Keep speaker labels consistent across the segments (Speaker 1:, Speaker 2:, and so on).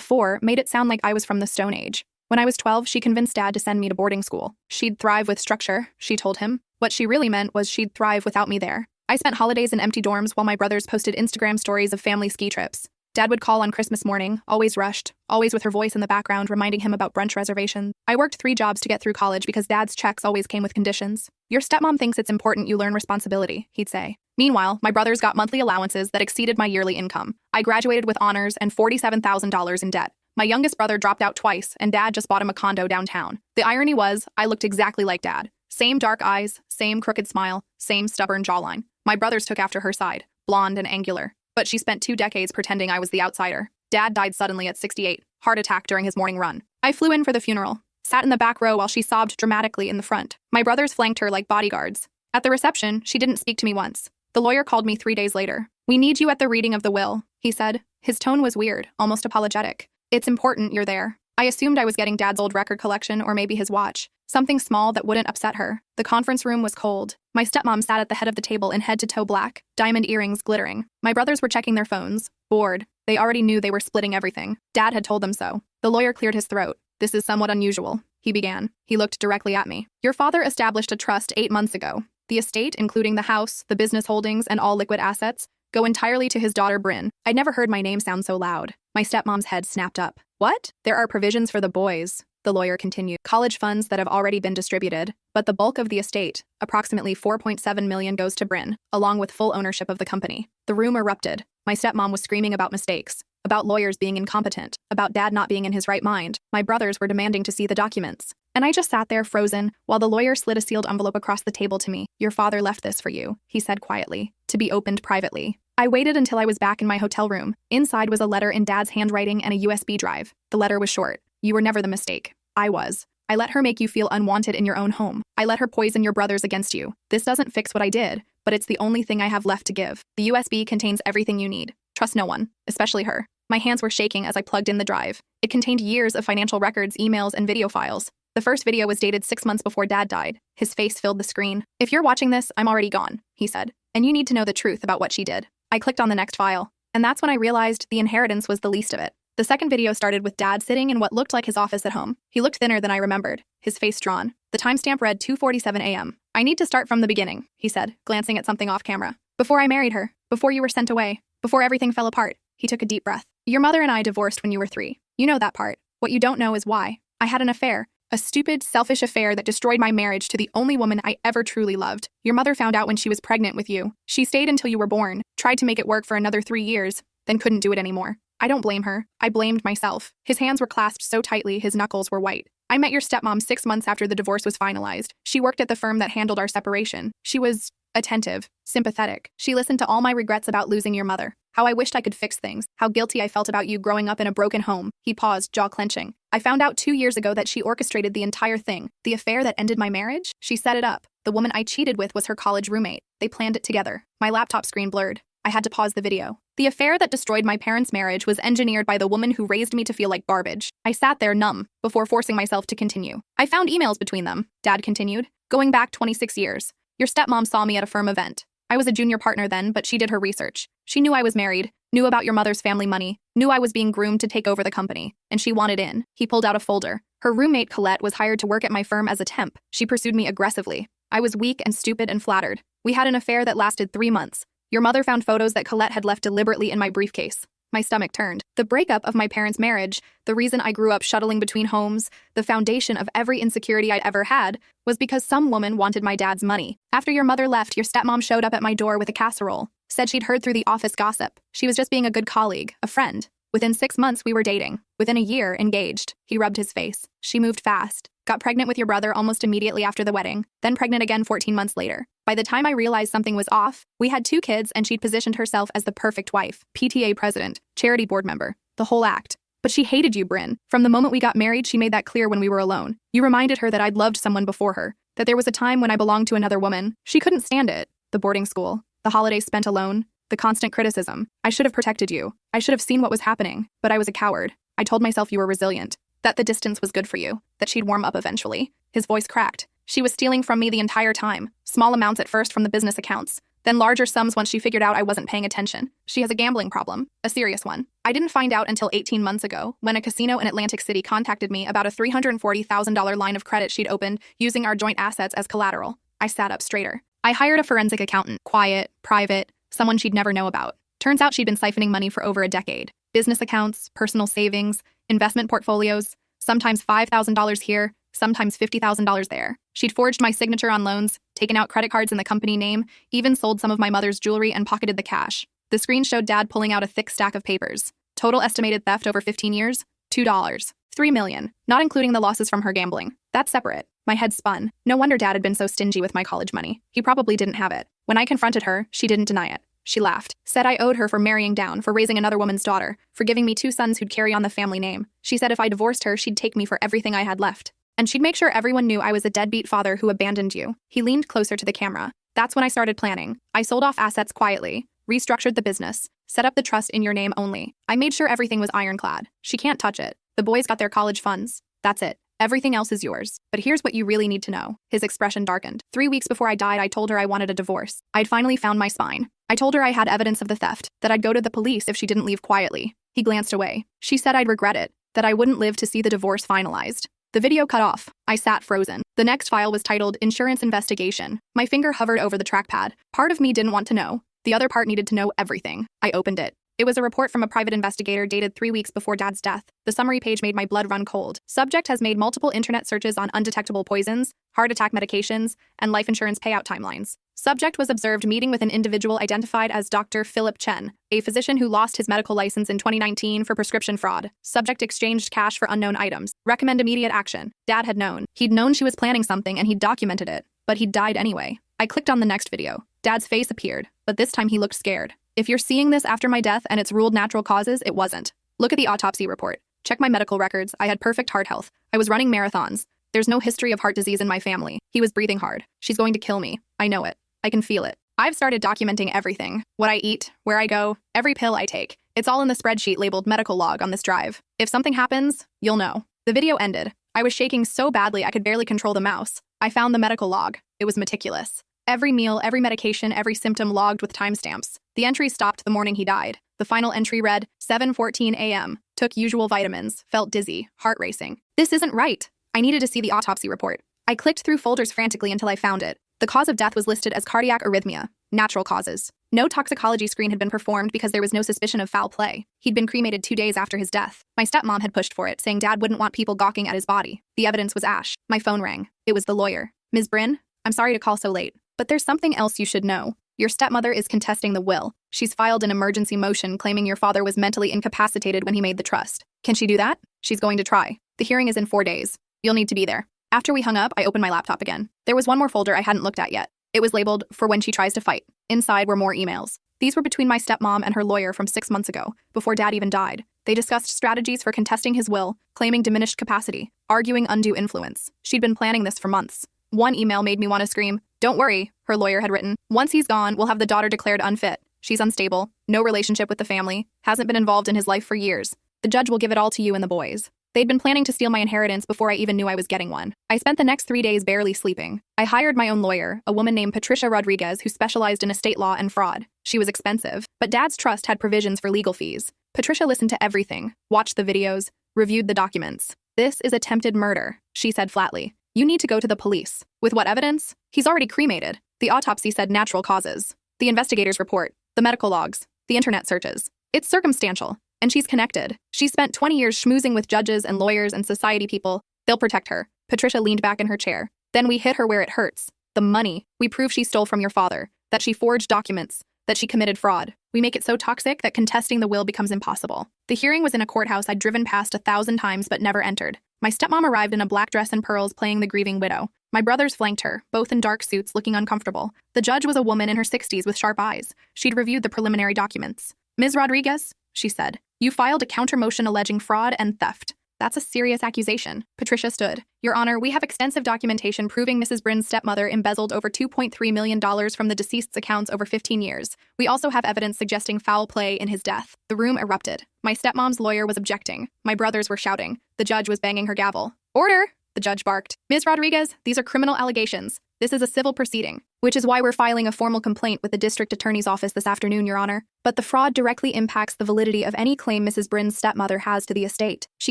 Speaker 1: 4 made it sound like I was from the Stone Age. When I was 12, she convinced Dad to send me to boarding school. She'd thrive with structure, she told him. What she really meant was she'd thrive without me there. I spent holidays in empty dorms while my brothers posted Instagram stories of family ski trips. Dad would call on Christmas morning, always rushed, always with her voice in the background reminding him about brunch reservations. I worked 3 jobs to get through college because Dad's checks always came with conditions. Your stepmom thinks it's important you learn responsibility, he'd say. Meanwhile, my brothers got monthly allowances that exceeded my yearly income. I graduated with honors and $47,000 in debt. My youngest brother dropped out twice, and Dad just bought him a condo downtown. The irony was, I looked exactly like Dad. Same dark eyes, same crooked smile, same stubborn jawline. My brothers took after her side, blonde and angular. But she spent 2 decades pretending I was the outsider. Dad died suddenly at 68, heart attack during his morning run. I flew in for the funeral, sat in the back row while she sobbed dramatically in the front. My brothers flanked her like bodyguards. At the reception, she didn't speak to me once. The lawyer called me 3 days later. "We need you at the reading of the will," he said. His tone was weird, almost apologetic. "It's important you're there." I assumed I was getting Dad's old record collection or maybe his watch. Something small that wouldn't upset her. The conference room was cold. My stepmom sat at the head of the table in head-to-toe black, diamond earrings glittering. My brothers were checking their phones, bored. They already knew they were splitting everything. Dad had told them so. The lawyer cleared his throat. "This is somewhat unusual," he began. He looked directly at me. "Your father established a trust 8 months ago. The estate, including the house, the business holdings, and all liquid assets, go entirely to his daughter Bryn." I'd never heard my name sound so loud. My stepmom's head snapped up. "What?" "There are provisions for the boys," the lawyer continued. "College funds that have already been distributed, but the bulk of the estate, approximately $4.7 million, goes to Bryn, along with full ownership of the company." The room erupted. My stepmom was screaming about mistakes, about lawyers being incompetent, about Dad not being in his right mind. My brothers were demanding to see the documents. And I just sat there frozen, while the lawyer slid a sealed envelope across the table to me. "Your father left this for you," he said quietly, "to be opened privately." I waited until I was back in my hotel room. Inside was a letter in Dad's handwriting and a USB drive. The letter was short. "You were never the mistake. I was. I let her make you feel unwanted in your own home. I let her poison your brothers against you. This doesn't fix what I did, but it's the only thing I have left to give. The USB contains everything you need. Trust no one, especially her." My hands were shaking as I plugged in the drive. It contained years of financial records, emails, and video files. The first video was dated 6 months before Dad died. His face filled the screen. "If you're watching this, I'm already gone," he said. "And you need to know the truth about what she did." I clicked on the next file, and that's when I realized the inheritance was the least of it. The second video started with Dad sitting in what looked like his office at home. He looked thinner than I remembered, his face drawn. The timestamp read 2:47 a.m. "I need to start from the beginning," he said, glancing at something off camera. "Before I married her, before you were sent away, before everything fell apart." He took a deep breath. "Your mother and I divorced when you were 3. You know that part. What you don't know is why. I had an affair. A stupid, selfish affair that destroyed my marriage to the only woman I ever truly loved. Your mother found out when she was pregnant with you. She stayed until you were born, tried to make it work for another 3 years, then couldn't do it anymore. I don't blame her. I blamed myself." His hands were clasped so tightly his knuckles were white. "I met your stepmom 6 months after the divorce was finalized. She worked at the firm that handled our separation. She was attentive, sympathetic. She listened to all my regrets about losing your mother. How I wished I could fix things. How guilty I felt about you growing up in a broken home." He paused, jaw clenching. "I found out 2 years ago that she orchestrated the entire thing. The affair that ended my marriage? She set it up. The woman I cheated with was her college roommate. They planned it together." My laptop screen blurred. I had to pause the video. "The affair that destroyed my parents' marriage was engineered by the woman who raised me to feel like garbage." I sat there numb, before forcing myself to continue. "I found emails between them," Dad continued, "going back 26 years. Your stepmom saw me at a firm event. I was a junior partner then, but she did her research. She knew I was married, knew about your mother's family money, knew I was being groomed to take over the company, and she wanted in." He pulled out a folder. "Her roommate, Colette, was hired to work at my firm as a temp. She pursued me aggressively. I was weak and stupid and flattered. We had an affair that lasted 3 months. Your mother found photos that Colette had left deliberately in my briefcase." My stomach turned. The breakup of my parents' marriage, the reason I grew up shuttling between homes, the foundation of every insecurity I'd ever had, was because some woman wanted my dad's money. After your mother left, your stepmom showed up at my door with a casserole. Said she'd heard through the office gossip. She was just being a good colleague, a friend. Within 6 months, we were dating. Within a year, engaged." He rubbed his face. "She moved fast. Got pregnant with your brother almost immediately after the wedding, then pregnant again 14 months later. By the time I realized something was off, we had 2 kids and she'd positioned herself as the perfect wife, PTA president, charity board member, the whole act. But she hated you, Bryn. From the moment we got married, she made that clear when we were alone. You reminded her that I'd loved someone before her, that there was a time when I belonged to another woman. She couldn't stand it. The boarding school, the holidays spent alone, the constant criticism. I should have protected you. I should have seen what was happening, but I was a coward. I told myself you were resilient, that the distance was good for you, that she'd warm up eventually." His voice cracked. "She was stealing from me the entire time. Small amounts at first from the business accounts, then larger sums once she figured out I wasn't paying attention. She has a gambling problem, a serious one. I didn't find out until 18 months ago when a casino in Atlantic City contacted me about a $340,000 line of credit she'd opened using our joint assets as collateral. I sat up straighter. I hired a forensic accountant, quiet, private, someone she'd never know about. Turns out she'd been siphoning money for over a decade. Business accounts, personal savings, investment portfolios, sometimes $5,000 here, sometimes $50,000 there. She'd forged my signature on loans, taken out credit cards in the company name, even sold some of my mother's jewelry and pocketed the cash. The screen showed Dad pulling out a thick stack of papers. Total estimated theft over 15 years, $2. $3 million, not including the losses from her gambling. That's separate. My head spun. No wonder Dad had been so stingy with my college money. He probably didn't have it. When I confronted her, she didn't deny it. She laughed, said I owed her for marrying down, for raising another woman's daughter, for giving me 2 sons who'd carry on the family name. She said if I divorced her, she'd take me for everything I had left. And she'd make sure everyone knew I was a deadbeat father who abandoned you. He leaned closer to the camera. That's when I started planning. I sold off assets quietly, restructured the business, set up the trust in your name only. I made sure everything was ironclad. She can't touch it. The boys got their college funds. That's it. Everything else is yours. But here's what you really need to know. His expression darkened. 3 weeks before I died, I told her I wanted a divorce. I'd finally found my spine. I told her I had evidence of the theft, that I'd go to the police if she didn't leave quietly. He glanced away. She said I'd regret it, that I wouldn't live to see the divorce finalized. The video cut off. I sat frozen. The next file was titled Insurance Investigation. My finger hovered over the trackpad. Part of me didn't want to know. The other part needed to know everything. I opened it. It was a report from a private investigator dated 3 weeks before Dad's death. The summary page made my blood run cold. Subject has made multiple internet searches on undetectable poisons, heart attack medications, and life insurance payout timelines. Subject was observed meeting with an individual identified as Dr. Philip Chen, a physician who lost his medical license in 2019 for prescription fraud. Subject exchanged cash for unknown items. Recommend immediate action. Dad had known. He'd known she was planning something and he'd documented it, but he'd died anyway. I clicked on the next video. Dad's face appeared, but this time he looked scared. If you're seeing this after my death and it's ruled natural causes, it wasn't. Look at the autopsy report. Check my medical records. I had perfect heart health. I was running marathons. There's no history of heart disease in my family. He was breathing hard. She's going to kill me. I know it. I can feel it. I've started documenting everything. What I eat, where I go, every pill I take. It's all in the spreadsheet labeled medical log on this drive. If something happens, you'll know. The video ended. I was shaking so badly I could barely control the mouse. I found the medical log. It was meticulous. Every meal, every medication, every symptom logged with timestamps. The entry stopped the morning he died. The final entry read, 7:14 a.m. Took usual vitamins, felt dizzy, heart racing. This isn't right. I needed to see the autopsy report. I clicked through folders frantically until I found it. The cause of death was listed as cardiac arrhythmia, natural causes. No toxicology screen had been performed because there was no suspicion of foul play. He'd been cremated 2 days after his death. My stepmom had pushed for it, saying Dad wouldn't want people gawking at his body. The evidence was ash. My phone rang. It was the lawyer. Ms. Bryn, I'm sorry to call so late, but there's something else you should know. Your stepmother is contesting the will. She's filed an emergency motion claiming your father was mentally incapacitated when he made the trust. Can she do that? She's going to try. The hearing is in 4 days. You'll need to be there. After we hung up, I opened my laptop again. There was one more folder I hadn't looked at yet. It was labeled, for when she tries to fight. Inside were more emails. These were between my stepmom and her lawyer from 6 months ago, before Dad even died. They discussed strategies for contesting his will, claiming diminished capacity, arguing undue influence. She'd been planning this for months. One email made me want to scream. Don't worry, her lawyer had written. Once he's gone, we'll have the daughter declared unfit. She's unstable, no relationship with the family, hasn't been involved in his life for years. The judge will give it all to you and the boys. They'd been planning to steal my inheritance before I even knew I was getting one. I spent the next 3 days barely sleeping. I hired my own lawyer, a woman named Patricia Rodriguez who specialized in estate law and fraud. She was expensive, but Dad's trust had provisions for legal fees. Patricia listened to everything, watched the videos, reviewed the documents. This is attempted murder, she said flatly. You need to go to the police. With what evidence? He's already cremated. The autopsy said natural causes. The investigator's report, the medical logs, the internet searches. It's circumstantial. And she's connected. She spent 20 years schmoozing with judges and lawyers and society people. They'll protect her. Patricia leaned back in her chair. Then we hit her where it hurts. The money. We prove she stole from your father, that she forged documents, that she committed fraud. We make it so toxic that contesting the will becomes impossible. The hearing was in a courthouse I'd driven past 1,000 times but never entered. My stepmom arrived in a black dress and pearls playing the grieving widow. My brothers flanked her, both in dark suits looking uncomfortable. The judge was a woman in her 60s with sharp eyes. She'd reviewed the preliminary documents. Ms. Rodriguez, she said, you filed a counter-motion alleging fraud and theft. That's a serious accusation. Patricia stood. Your Honor, we have extensive documentation proving Mrs. Bryn's stepmother embezzled over $2.3 million from the deceased's accounts over 15 years. We also have evidence suggesting foul play in his death. The room erupted. My stepmom's lawyer was objecting. My brothers were shouting. The judge was banging her gavel. Order! The judge barked. Ms. Rodriguez, these are criminal allegations. This is a civil proceeding, which is why we're filing a formal complaint with the district attorney's office this afternoon, Your Honor. But the fraud directly impacts the validity of any claim Mrs. Bryn's stepmother has to the estate. She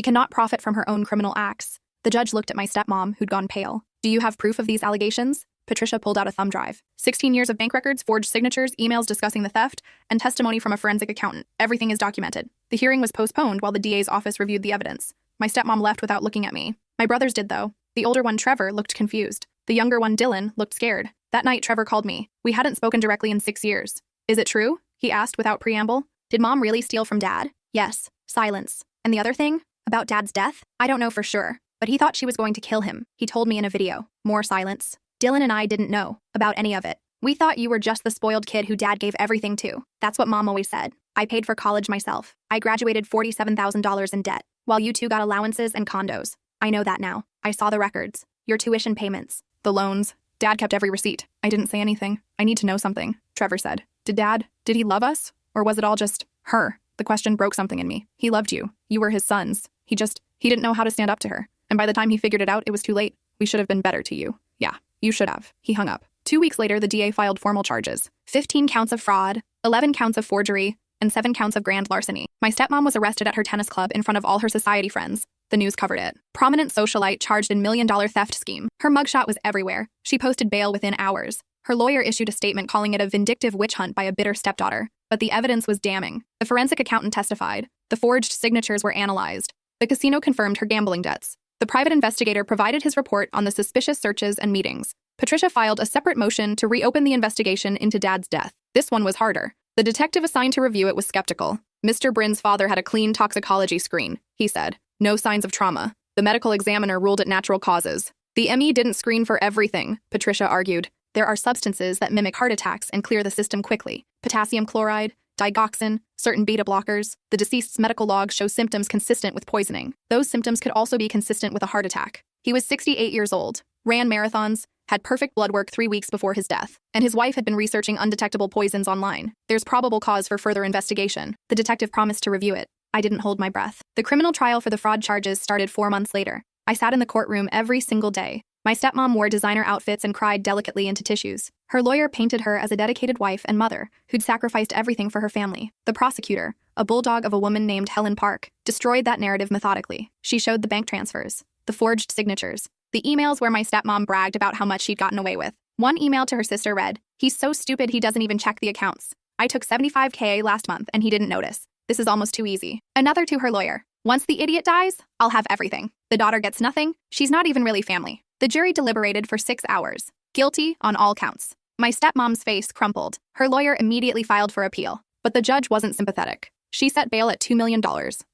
Speaker 1: cannot profit from her own criminal acts. The judge looked at my stepmom, who'd gone pale. Do you have proof of these allegations? Patricia pulled out a thumb drive. 16 years of bank records, forged signatures, emails discussing the theft, and testimony from a forensic accountant. Everything is documented. The hearing was postponed while the DA's office reviewed the evidence. My stepmom left without looking at me. My brothers did, though. The older one, Trevor, looked confused. The younger one, Dylan, looked scared. That night, Trevor called me. We hadn't spoken directly in 6 years. Is it true? He asked without preamble. Did Mom really steal from Dad? Yes. Silence. And the other thing? About Dad's death? I don't know for sure. But he thought she was going to kill him. He told me in a video. More silence. Dylan and I didn't know about any of it. We thought you were just the spoiled kid who Dad gave everything to. That's what Mom always said. I paid for college myself. I graduated $47,000 in debt, while you two got allowances and condos. I know that now. I saw the records. Your tuition payments. The loans. Dad kept every receipt. I didn't say anything. I need to know something, Trevor said. Did he love us? Or was it all just her? The question broke something in me. He loved you. You were his sons. He didn't know how to stand up to her. And by the time he figured it out, it was too late. We should have been better to you. Yeah, you should have. He hung up. 2 weeks later, the DA filed formal charges. 15 counts of fraud, 11 counts of forgery, and 7 counts of grand larceny. My stepmom was arrested at her tennis club in front of all her society friends. The news covered it. Prominent socialite charged in $1 million theft scheme. Her mugshot was everywhere. She posted bail within hours. Her lawyer issued a statement calling it a vindictive witch hunt by a bitter stepdaughter. But the evidence was damning. The forensic accountant testified. The forged signatures were analyzed. The casino confirmed her gambling debts. The private investigator provided his report on the suspicious searches and meetings. Patricia filed a separate motion to reopen the investigation into Dad's death. This one was harder. The detective assigned to review it was skeptical. Mr. Bryn's father had a clean toxicology screen, he said. No signs of trauma. The medical examiner ruled it natural causes. The ME didn't screen for everything, Patricia argued. There are substances that mimic heart attacks and clear the system quickly. Potassium chloride, digoxin, certain beta blockers. The deceased's medical logs show symptoms consistent with poisoning. Those symptoms could also be consistent with a heart attack. He was 68 years old, ran marathons, had perfect blood work 3 weeks before his death, and his wife had been researching undetectable poisons online. There's probable cause for further investigation. The detective promised to review it. I didn't hold my breath. The criminal trial for the fraud charges started 4 months later. I sat in the courtroom every single day. My stepmom wore designer outfits and cried delicately into tissues. Her lawyer painted her as a dedicated wife and mother who'd sacrificed everything for her family. The prosecutor, a bulldog of a woman named Helen Park, destroyed that narrative methodically. She showed the bank transfers, the forged signatures, the emails where my stepmom bragged about how much she'd gotten away with. One email to her sister read, "He's so stupid he doesn't even check the accounts. I took $75K last month and he didn't notice. This is almost too easy." Another to her lawyer, "Once the idiot dies, I'll have everything. The daughter gets nothing. She's not even really family." The jury deliberated for 6 hours. Guilty on all counts. My stepmom's face crumpled. Her lawyer immediately filed for appeal. But the judge wasn't sympathetic. She set bail at $2 million.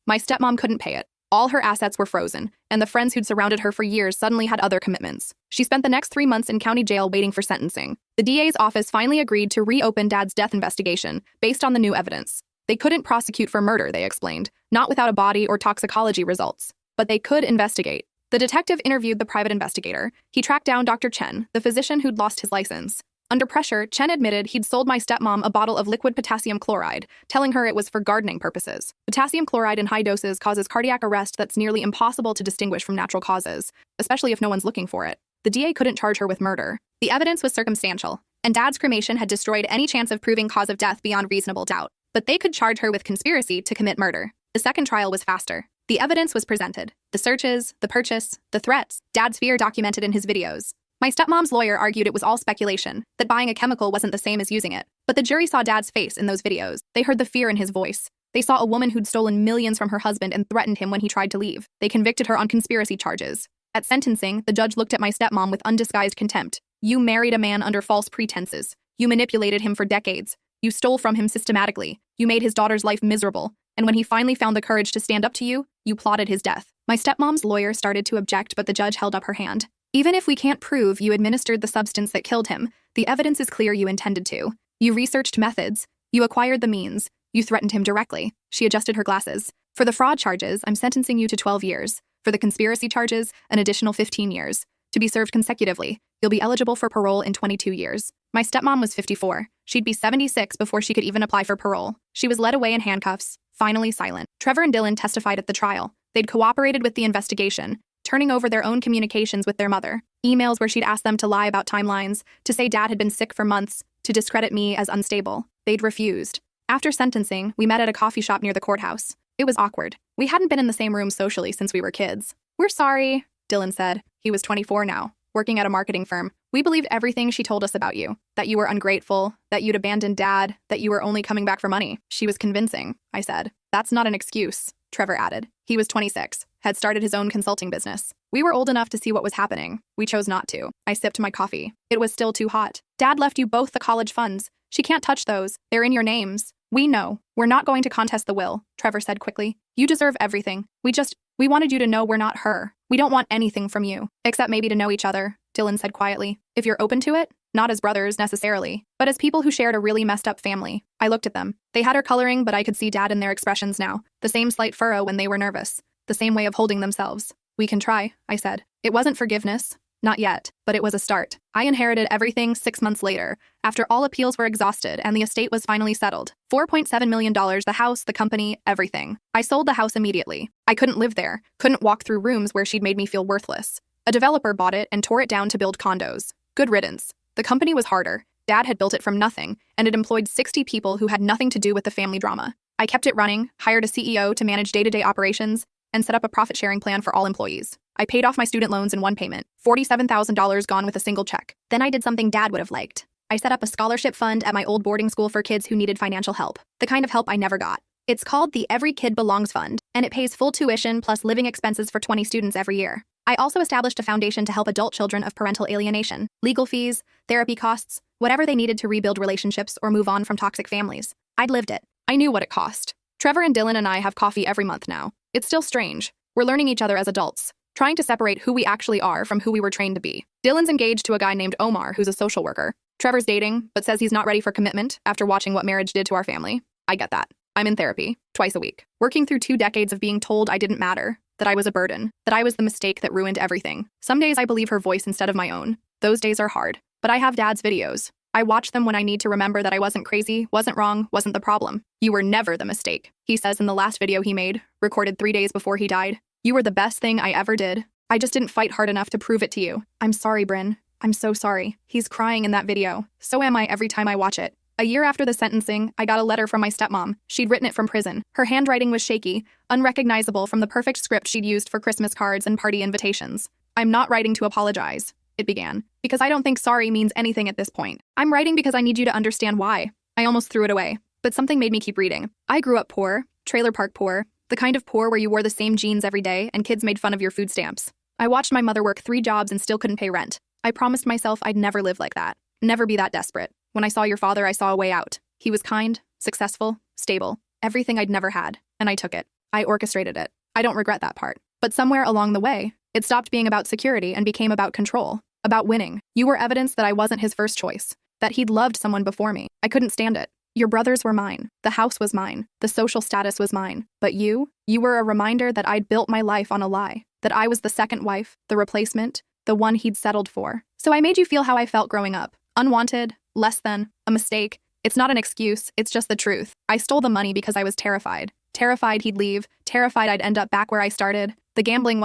Speaker 1: My stepmom couldn't pay it. All her assets were frozen, and the friends who'd surrounded her for years suddenly had other commitments. She spent the next 3 months in county jail waiting for sentencing. The DA's office finally agreed to reopen Dad's death investigation based on the new evidence. They couldn't prosecute for murder, they explained, not without a body or toxicology results. But they could investigate. The detective interviewed the private investigator. He tracked down Dr. Chen, the physician who'd lost his license. Under pressure, Chen admitted he'd sold my stepmom a bottle of liquid potassium chloride, telling her it was for gardening purposes. Potassium chloride in high doses causes cardiac arrest that's nearly impossible to distinguish from natural causes, especially if no one's looking for it. The DA couldn't charge her with murder. The evidence was circumstantial, and Dad's cremation had destroyed any chance of proving cause of death beyond reasonable doubt. But they could charge her with conspiracy to commit murder. The second trial was faster. The evidence was presented. The searches, the purchase, the threats, Dad's fear documented in his videos. My stepmom's lawyer argued it was all speculation, that buying a chemical wasn't the same as using it. But the jury saw Dad's face in those videos. They heard the fear in his voice. They saw a woman who'd stolen millions from her husband and threatened him when he tried to leave. They convicted her on conspiracy charges. At sentencing, the judge looked at my stepmom with undisguised contempt. "You married a man under false pretenses. You manipulated him for decades. You stole from him systematically. You made his daughter's life miserable. And when he finally found the courage to stand up to you, you plotted his death." My stepmom's lawyer started to object, but the judge held up her hand. "Even if we can't prove you administered the substance that killed him, the evidence is clear you intended to. You researched methods. You acquired the means. You threatened him directly." She adjusted her glasses. "For the fraud charges, I'm sentencing you to 12 years. For the conspiracy charges, an additional 15 years. To be served consecutively, you'll be eligible for parole in 22 years. My stepmom was 54. She'd be 76 before she could even apply for parole. She was led away in handcuffs, finally silent. Trevor and Dylan testified at the trial. They'd cooperated with the investigation, turning over their own communications with their mother. Emails where she'd asked them to lie about timelines, to say dad had been sick for months, to discredit me as unstable. They'd refused. After sentencing, we met at a coffee shop near the courthouse. It was awkward. We hadn't been in the same room socially since we were kids. "We're sorry," Dylan said. He was 24 now, working at a marketing firm. "We believed everything she told us about you. That you were ungrateful, that you'd abandoned dad, that you were only coming back for money." "She was convincing," I said. "That's not an excuse," Trevor added. He was 26, had started his own consulting business. "We were old enough to see what was happening. We chose not to." I sipped my coffee. It was still too hot. "Dad left you both the college funds. She can't touch those. They're in your names." "We know. We're not going to contest the will," Trevor said quickly. "You deserve everything. We wanted you to know we're not her. We don't want anything from you, except maybe to know each other," Dylan said quietly. "If you're open to it, not as brothers necessarily, but as people who shared a really messed up family." I looked at them. They had her coloring, but I could see dad in their expressions now. The same slight furrow when they were nervous. The same way of holding themselves. "We can try," I said. It wasn't forgiveness. Not yet, but it was a start. I inherited everything 6 months later, after all appeals were exhausted and the estate was finally settled. $4.7 million, the house, the company, everything. I sold the house immediately. I couldn't live there, couldn't walk through rooms where she'd made me feel worthless. A developer bought it and tore it down to build condos. Good riddance. The company was harder. Dad had built it from nothing, and it employed 60 people who had nothing to do with the family drama. I kept it running, hired a CEO to manage day-to-day operations, and set up a profit-sharing plan for all employees. I paid off my student loans in one payment, $47,000 gone with a single check. Then I did something Dad would have liked. I set up a scholarship fund at my old boarding school for kids who needed financial help, the kind of help I never got. It's called the Every Kid Belongs Fund, and it pays full tuition plus living expenses for 20 students every year. I also established a foundation to help adult children of parental alienation, legal fees, therapy costs, whatever they needed to rebuild relationships or move on from toxic families. I'd lived it. I knew what it cost. Trevor and Dylan and I have coffee every month now. It's still strange. We're learning each other as adults, trying to separate who we actually are from who we were trained to be. Dylan's engaged to a guy named Omar, who's a social worker. Trevor's dating, but says he's not ready for commitment after watching what marriage did to our family. I get that. I'm in therapy, twice a week, working through 2 decades of being told I didn't matter, that I was a burden, that I was the mistake that ruined everything. Some days I believe her voice instead of my own. Those days are hard, but I have Dad's videos. I watch them when I need to remember that I wasn't crazy, wasn't wrong, wasn't the problem. "You were never the mistake," he says in the last video he made, recorded 3 days before he died. "You were the best thing I ever did. I just didn't fight hard enough to prove it to you. I'm sorry, Bryn. I'm so sorry." He's crying in that video. So am I every time I watch it. A year after the sentencing, I got a letter from my stepmom. She'd written it from prison. Her handwriting was shaky, unrecognizable from the perfect script she'd used for Christmas cards and party invitations. "I'm not writing to apologize," it began, "because I don't think sorry means anything at this point. I'm writing because I need you to understand why." I almost threw it away, but something made me keep reading. "I grew up poor, trailer park poor, the kind of poor where you wore the same jeans every day and kids made fun of your food stamps. I watched my mother work 3 jobs and still couldn't pay rent. I promised myself I'd never live like that, never be that desperate. When I saw your father, I saw a way out. He was kind, successful, stable, everything I'd never had, and I took it. I orchestrated it. I don't regret that part. But somewhere along the way, it stopped being about security and became about control, about winning. You were evidence that I wasn't his first choice, that he'd loved someone before me. I couldn't stand it. Your brothers were mine. The house was mine. The social status was mine. But you were a reminder that I'd built my life on a lie, that I was the second wife, the replacement, the one he'd settled for. So I made you feel how I felt growing up. Unwanted, less than, a mistake. It's not an excuse, it's just the truth. I stole the money because I was terrified. Terrified he'd leave, terrified I'd end up back where I started. The gambling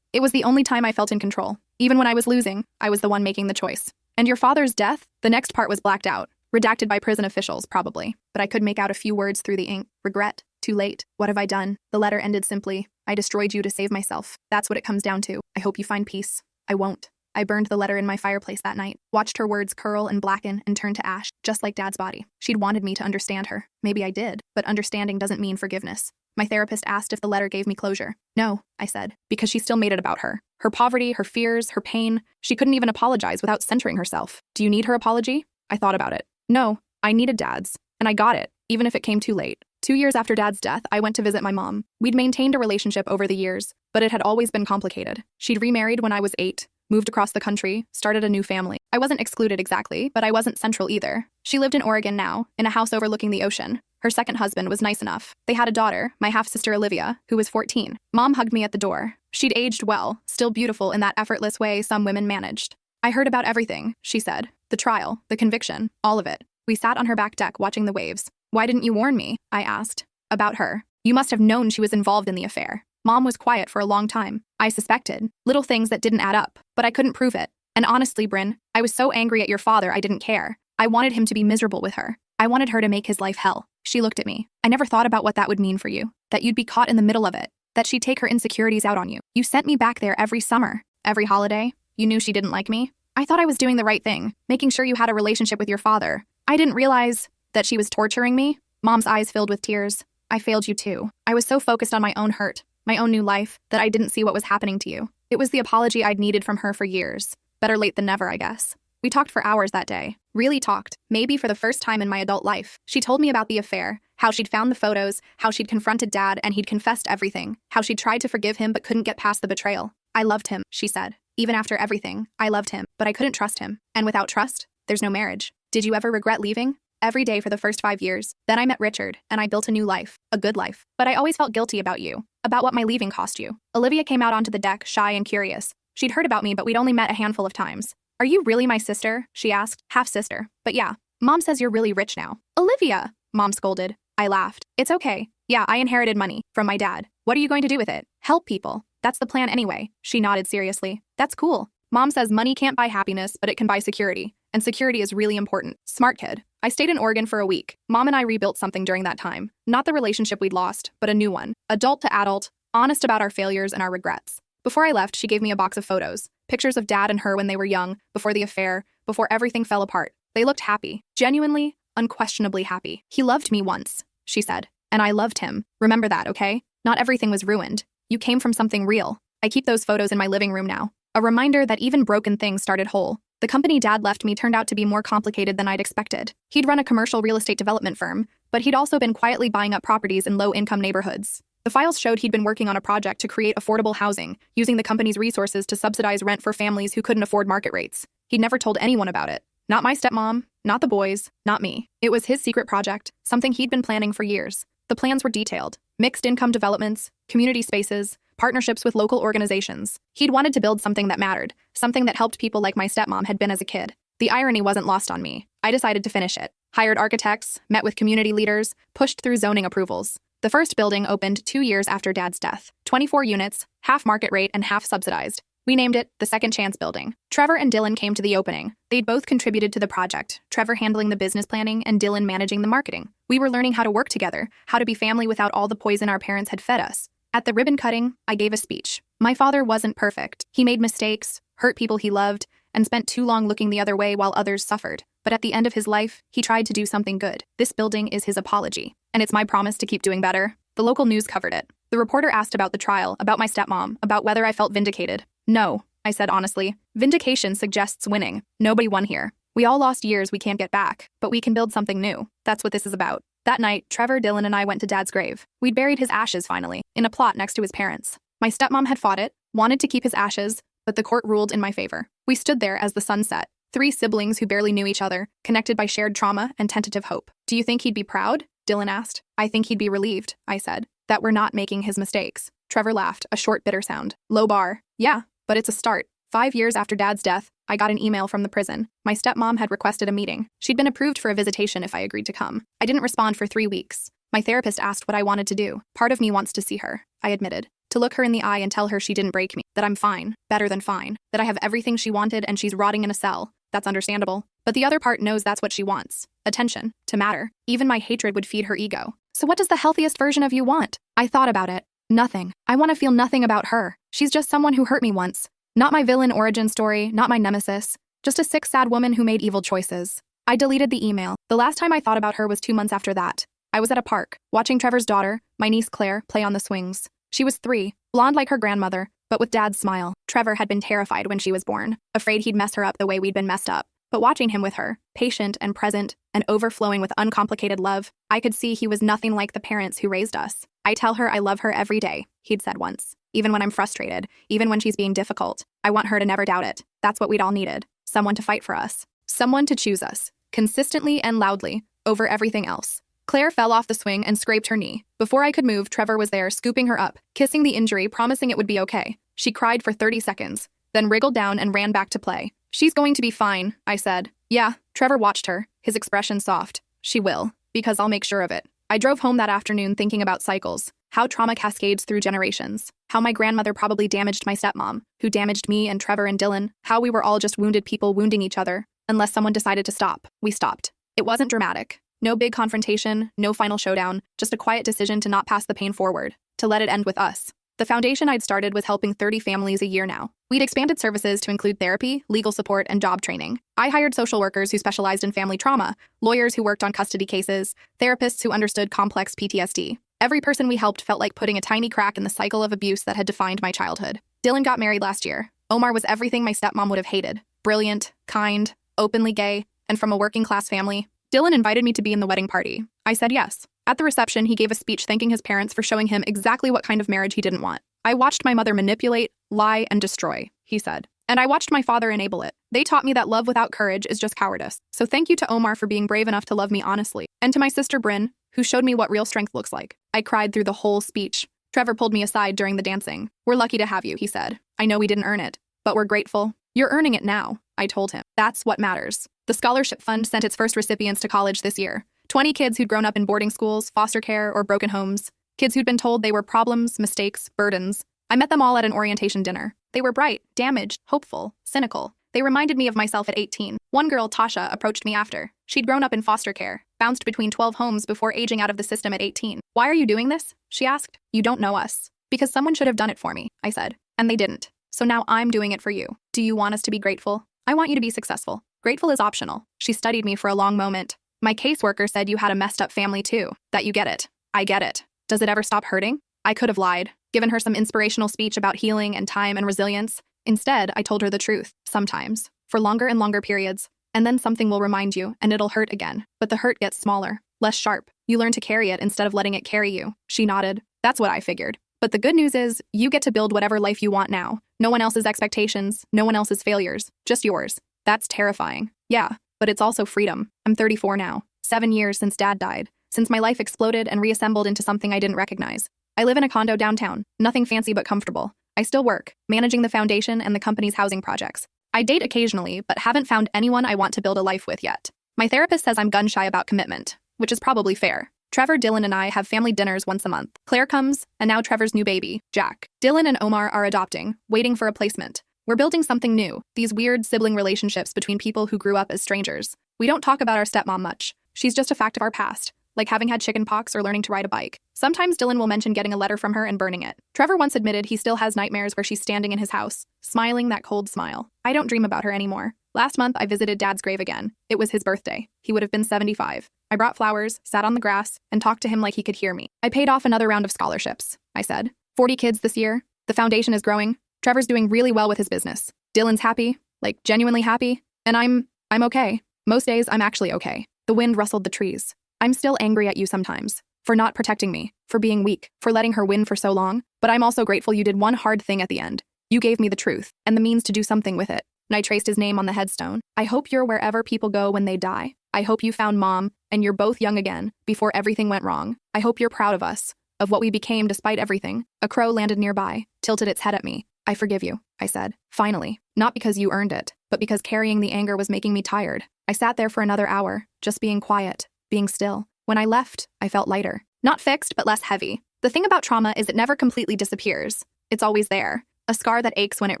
Speaker 1: it was the only time I felt in control. Even when I was losing, I was the one making the choice. And your father's death? The next part was blacked out. Redacted by prison officials, probably. But I could make out a few words through the ink. Regret. Too late. What have I done? The letter ended simply. I destroyed you to save myself. That's what it comes down to. I hope you find peace. I won't. I burned the letter in my fireplace that night, watched her words curl and blacken and turn to ash, just like Dad's body. She'd wanted me to understand her. Maybe I did, but understanding doesn't mean forgiveness. My therapist asked if the letter gave me closure. No, I said, because she still made it about her. Her poverty, her fears, her pain. She couldn't even apologize without centering herself. Do you need her apology? I thought about it. No, I needed Dad's, and I got it, even if it came too late. 2 years after Dad's death, I went to visit my mom. We'd maintained a relationship over the years, but it had always been complicated. She'd remarried when I was 8, moved across the country, started a new family. I wasn't excluded exactly, but I wasn't central either. She lived in Oregon now, in a house overlooking the ocean. Her second husband was nice enough. They had a daughter, my half-sister Olivia, who was 14. Mom hugged me at the door. She'd aged well, still beautiful in that effortless way some women managed. I heard about everything, she said. The trial, the conviction, all of it. We sat on her back deck watching the waves. Why didn't you warn me? I asked. About her. You must have known she was involved in the affair. Mom was quiet for a long time. I suspected. Little things that didn't add up, but I couldn't prove it. And honestly, Bryn, I was so angry at your father I didn't care. I wanted him to be miserable with her. I wanted her to make his life hell. She looked at me. I never thought about what that would mean for you. That you'd be caught in the middle of it. That she'd take her insecurities out on you. You sent me back there every summer. Every holiday. You knew she didn't like me. I thought I was doing the right thing, making sure you had a relationship with your father. I didn't realize that she was torturing me. Mom's eyes filled with tears. I failed you too. I was so focused on my own hurt, my own new life, that I didn't see what was happening to you. It was the apology I'd needed from her for years. Better late than never, I guess. We talked for hours that day. Really talked. Maybe for the first time in my adult life. She told me about the affair, how she'd found the photos, how she'd confronted Dad and he'd confessed everything, how she'd tried to forgive him but couldn't get past the betrayal. I loved him, she said. Even after everything, I loved him, but I couldn't trust him. And without trust, there's no marriage. Did you ever regret leaving? Every day for the first 5 years. Then I met Richard, and I built a new life. A good life. But I always felt guilty about you. About what my leaving cost you. Olivia came out onto the deck, shy and curious. She'd heard about me, but we'd only met a handful of times. Are you really my sister? She asked. Half-sister. But yeah. Mom says you're really rich now. Olivia! Mom scolded. I laughed. It's okay. Yeah, I inherited money. From my dad. What are you going to do with it? Help people. That's the plan anyway. She nodded seriously. That's cool. Mom says money can't buy happiness, but it can buy security. And security is really important. Smart kid. I stayed in Oregon for a week. Mom and I rebuilt something during that time. Not the relationship we'd lost, but a new one. Adult to adult, honest about our failures and our regrets. Before I left, she gave me a box of photos. Pictures of Dad and her when they were young, before the affair, before everything fell apart. They looked happy. Genuinely, unquestionably happy. He loved me once, she said. And I loved him. Remember that, okay? Not everything was ruined. You came from something real. I keep those photos in my living room now. A reminder that even broken things started whole. The company Dad left me turned out to be more complicated than I'd expected. He'd run a commercial real estate development firm, but he'd also been quietly buying up properties in low-income neighborhoods. The files showed he'd been working on a project to create affordable housing, using the company's resources to subsidize rent for families who couldn't afford market rates. He'd never told anyone about it. Not my stepmom, not the boys, not me. It was his secret project, something he'd been planning for years. The plans were detailed. Mixed income developments, community spaces, partnerships with local organizations. He'd wanted to build something that mattered, something that helped people like my stepmom had been as a kid. The irony wasn't lost on me. I decided to finish it. Hired architects, met with community leaders, pushed through zoning approvals. The first building opened 2 years after Dad's death. 24 units, half market rate and half subsidized. We named it the Second Chance Building. Trevor and Dylan came to the opening. They'd both contributed to the project, Trevor handling the business planning and Dylan managing the marketing. We were learning how to work together, how to be family without all the poison our parents had fed us. At the ribbon cutting, I gave a speech. My father wasn't perfect. He made mistakes, hurt people he loved, and spent too long looking the other way while others suffered. But at the end of his life, he tried to do something good. This building is his apology. And it's my promise to keep doing better. The local news covered it. The reporter asked about the trial, about my stepmom, about whether I felt vindicated. No, I said honestly. Vindication suggests winning. Nobody won here. We all lost years we can't get back, but we can build something new. That's what this is about. That night, Trevor, Dylan, and I went to Dad's grave. We'd buried his ashes, finally, in a plot next to his parents. My stepmom had fought it, wanted to keep his ashes, but the court ruled in my favor. We stood there as the sun set, 3 siblings who barely knew each other, connected by shared trauma and tentative hope. Do you think he'd be proud? Dylan asked. I think he'd be relieved, I said, that we're not making his mistakes. Trevor laughed, a short, bitter sound. Low bar. Yeah, but it's a start. 5 years after Dad's death, I got an email from the prison. My stepmom had requested a meeting. She'd been approved for a visitation if I agreed to come. I didn't respond for 3 weeks. My therapist asked what I wanted to do. Part of me wants to see her, I admitted. To look her in the eye and tell her she didn't break me. That I'm fine, better than fine. That I have everything she wanted and she's rotting in a cell. That's understandable. But the other part knows that's what she wants. Attention. To matter. Even my hatred would feed her ego. So what does the healthiest version of you want? I thought about it. Nothing. I want to feel nothing about her. She's just someone who hurt me once. Not my villain origin story, not my nemesis. Just a sick, sad woman who made evil choices. I deleted the email. The last time I thought about her was 2 months after that. I was at a park, watching Trevor's daughter, my niece Claire, play on the swings. She was 3, blonde like her grandmother, but with Dad's smile. Trevor had been terrified when she was born, afraid he'd mess her up the way we'd been messed up. But watching him with her, patient and present, and overflowing with uncomplicated love, I could see he was nothing like the parents who raised us. I tell her I love her every day, he'd said once. Even when I'm frustrated, even when she's being difficult, I want her to never doubt it. That's what we'd all needed. Someone to fight for us. Someone to choose us, consistently and loudly, over everything else. Claire fell off the swing and scraped her knee. Before I could move, Trevor was there, scooping her up, kissing the injury, promising it would be okay. She cried for 30 seconds, then wriggled down and ran back to play. She's going to be fine, I said. Yeah, Trevor watched her, his expression soft. She will, because I'll make sure of it. I drove home that afternoon thinking about cycles, How trauma cascades through generations. How my grandmother probably damaged my stepmom, who damaged me and Trevor and Dylan. How we were all just wounded people wounding each other. Unless someone decided to stop, we stopped. It wasn't dramatic. No big confrontation, no final showdown, just a quiet decision to not pass the pain forward, to let it end with us. The foundation I'd started was helping 30 families a year now. We'd expanded services to include therapy, legal support, and job training. I hired social workers who specialized in family trauma, lawyers who worked on custody cases, therapists who understood complex PTSD. Every person we helped felt like putting a tiny crack in the cycle of abuse that had defined my childhood. Dylan got married last year. Omar was everything my stepmom would have hated. Brilliant, kind, openly gay, and from a working-class family. Dylan invited me to be in the wedding party. I said yes. At the reception, he gave a speech thanking his parents for showing him exactly what kind of marriage he didn't want. I watched my mother manipulate, lie, and destroy, he said. And I watched my father enable it. They taught me that love without courage is just cowardice. So thank you to Omar for being brave enough to love me honestly. And to my sister Bryn, who showed me what real strength looks like. I cried through the whole speech. Trevor pulled me aside during the dancing. We're lucky to have you, he said. I know we didn't earn it, but we're grateful. You're earning it now, I told him. That's what matters. The scholarship fund sent its first recipients to college this year. 20 kids who'd grown up in boarding schools, foster care, or broken homes. Kids who'd been told they were problems, mistakes, burdens. I met them all at an orientation dinner. They were bright, damaged, hopeful, cynical. They reminded me of myself at 18. One girl, Tasha, approached me after. She'd grown up in foster care, bounced between 12 homes before aging out of the system at 18. Why are you doing this? She asked. You don't know us. Because someone should have done it for me, I said. And they didn't. So now I'm doing it for you. Do you want us to be grateful? I want you to be successful. Grateful is optional. She studied me for a long moment. My caseworker said you had a messed up family too. That you get it. I get it. Does it ever stop hurting? I could have lied, given her some inspirational speech about healing and time and resilience. Instead, I told her the truth, sometimes, for longer and longer periods. And then something will remind you, and it'll hurt again. But the hurt gets smaller, less sharp. You learn to carry it instead of letting it carry you. She nodded. That's what I figured. But the good news is, you get to build whatever life you want now. No one else's expectations, no one else's failures, just yours. That's terrifying. Yeah, but it's also freedom. I'm 34 now. 7 years since Dad died. Since my life exploded and reassembled into something I didn't recognize. I live in a condo downtown, nothing fancy but comfortable. I still work, managing the foundation and the company's housing projects. I date occasionally, but haven't found anyone I want to build a life with yet. My therapist says I'm gun-shy about commitment, which is probably fair. Trevor, Dylan, and I have family dinners once a month. Claire comes, and now Trevor's new baby, Jack. Dylan and Omar are adopting, waiting for a placement. We're building something new, these weird sibling relationships between people who grew up as strangers. We don't talk about our stepmom much. She's just a fact of our past, like having had chickenpox or learning to ride a bike. Sometimes Dylan will mention getting a letter from her and burning it. Trevor once admitted he still has nightmares where she's standing in his house, smiling that cold smile. I don't dream about her anymore. Last month, I visited Dad's grave again. It was his birthday. He would have been 75. I brought flowers, sat on the grass, and talked to him like he could hear me. I paid off another round of scholarships, I said. 40 kids this year. The foundation is growing. Trevor's doing really well with his business. Dylan's happy, like genuinely happy. And I'm okay. Most days, I'm actually okay. The wind rustled the trees. I'm still angry at you sometimes. For not protecting me, for being weak, for letting her win for so long. But I'm also grateful you did one hard thing at the end. You gave me the truth, and the means to do something with it. And I traced his name on the headstone. I hope you're wherever people go when they die. I hope you found Mom, and you're both young again, before everything went wrong. I hope you're proud of us, of what we became despite everything. A crow landed nearby, tilted its head at me. I forgive you, I said. Finally. Not because you earned it, but because carrying the anger was making me tired. I sat there for another hour, just being quiet, being still. When I left, I felt lighter. Not fixed, but less heavy. The thing about trauma is it never completely disappears. It's always there. A scar that aches when it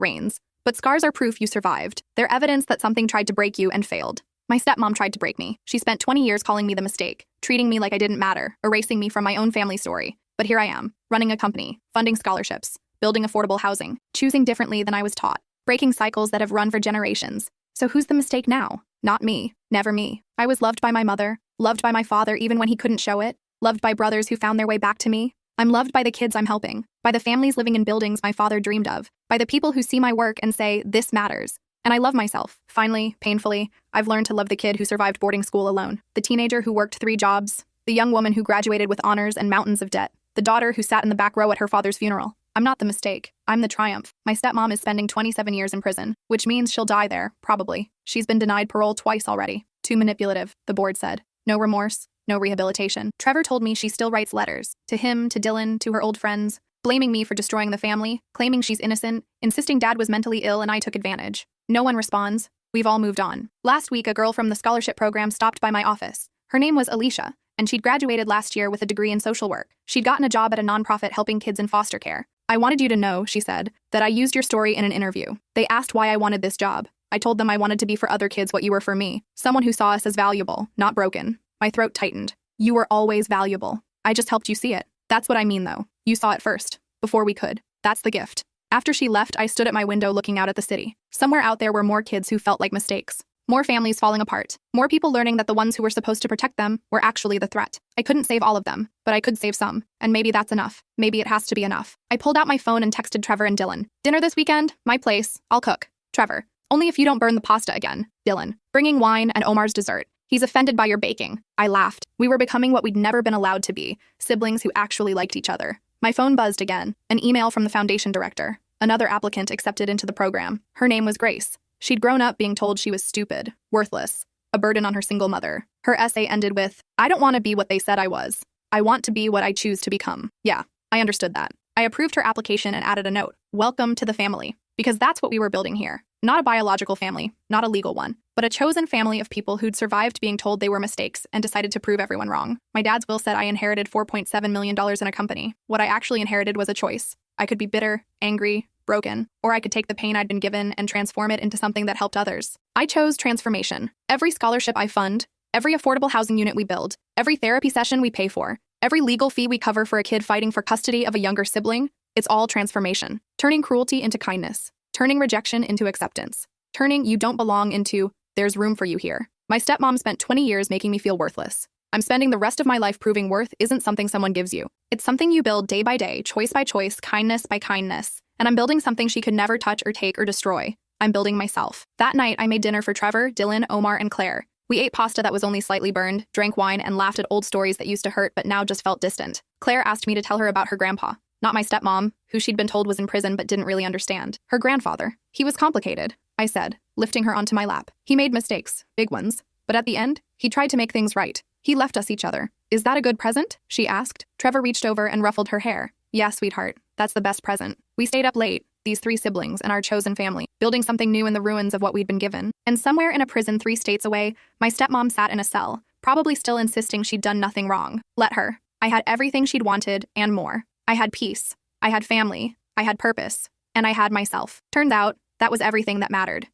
Speaker 1: rains. But scars are proof you survived. They're evidence that something tried to break you and failed. My stepmom tried to break me. She spent 20 years calling me the mistake, treating me like I didn't matter, erasing me from my own family story. But here I am, running a company, funding scholarships, building affordable housing, choosing differently than I was taught, breaking cycles that have run for generations. So who's the mistake now? Not me. Never me. I was loved by my mother, loved by my father even when he couldn't show it, loved by brothers who found their way back to me. I'm loved by the kids I'm helping, by the families living in buildings my father dreamed of, by the people who see my work and say, this matters. And I love myself. Finally, painfully, I've learned to love the kid who survived boarding school alone, the teenager who worked 3 jobs, the young woman who graduated with honors and mountains of debt, the daughter who sat in the back row at her father's funeral. I'm not the mistake. I'm the triumph. My stepmom is spending 27 years in prison, which means she'll die there, probably. She's been denied parole twice already. Too manipulative, the board said. No remorse, no rehabilitation. Trevor told me she still writes letters. To him, to Dylan, to her old friends, blaming me for destroying the family, claiming she's innocent, insisting Dad was mentally ill and I took advantage. No one responds. We've all moved on. Last week, a girl from the scholarship program stopped by my office. Her name was Alicia, and she'd graduated last year with a degree in social work. She'd gotten a job at a nonprofit helping kids in foster care. I wanted you to know, she said, that I used your story in an interview. They asked why I wanted this job. I told them I wanted to be for other kids what you were for me. Someone who saw us as valuable, not broken. My throat tightened. You were always valuable. I just helped you see it. That's what I mean, though. You saw it first, before we could. That's the gift. After she left, I stood at my window looking out at the city. Somewhere out there were more kids who felt like mistakes. More families falling apart. More people learning that the ones who were supposed to protect them were actually the threat. I couldn't save all of them, but I could save some. And maybe that's enough. Maybe it has to be enough. I pulled out my phone and texted Trevor and Dylan. Dinner this weekend? My place. I'll cook. Trevor. Only if you don't burn the pasta again. Dylan. Bringing wine and Omar's dessert. He's offended by your baking. I laughed. We were becoming what we'd never been allowed to be. Siblings who actually liked each other. My phone buzzed again. An email from the foundation director. Another applicant accepted into the program. Her name was Grace. She'd grown up being told she was stupid, worthless, a burden on her single mother. Her essay ended with, I don't want to be what they said I was. I want to be what I choose to become. Yeah, I understood that. I approved her application and added a note. Welcome to the family. Because that's what we were building here. Not a biological family, not a legal one, but a chosen family of people who'd survived being told they were mistakes and decided to prove everyone wrong. My dad's will said I inherited $4.7 million in a company. What I actually inherited was a choice. I could be bitter, angry, broken, or I could take the pain I'd been given and transform it into something that helped others. I chose transformation. Every scholarship I fund, every affordable housing unit we build, every therapy session we pay for, every legal fee we cover for a kid fighting for custody of a younger sibling, it's all transformation. Turning cruelty into kindness. Turning rejection into acceptance. Turning you don't belong into there's room for you here. My stepmom spent 20 years making me feel worthless. I'm spending the rest of my life proving worth isn't something someone gives you. It's something you build day by day, choice by choice, kindness by kindness. And I'm building something she could never touch or take or destroy. I'm building myself. That night, I made dinner for Trevor, Dylan, Omar, and Claire. We ate pasta that was only slightly burned, drank wine, and laughed at old stories that used to hurt but now just felt distant. Claire asked me to tell her about her grandpa. Not my stepmom, who she'd been told was in prison but didn't really understand. Her grandfather. He was complicated, I said, lifting her onto my lap. He made mistakes, big ones. But at the end, he tried to make things right. He left us each other. Is that a good present? She asked. Trevor reached over and ruffled her hair. Yeah, sweetheart. That's the best present. We stayed up late, these 3 siblings and our chosen family, building something new in the ruins of what we'd been given. And somewhere in a prison 3 states away, my stepmom sat in a cell, probably still insisting she'd done nothing wrong. Let her. I had everything she'd wanted and more. I had peace. I had family. I had purpose. And I had myself. Turned out, that was everything that mattered.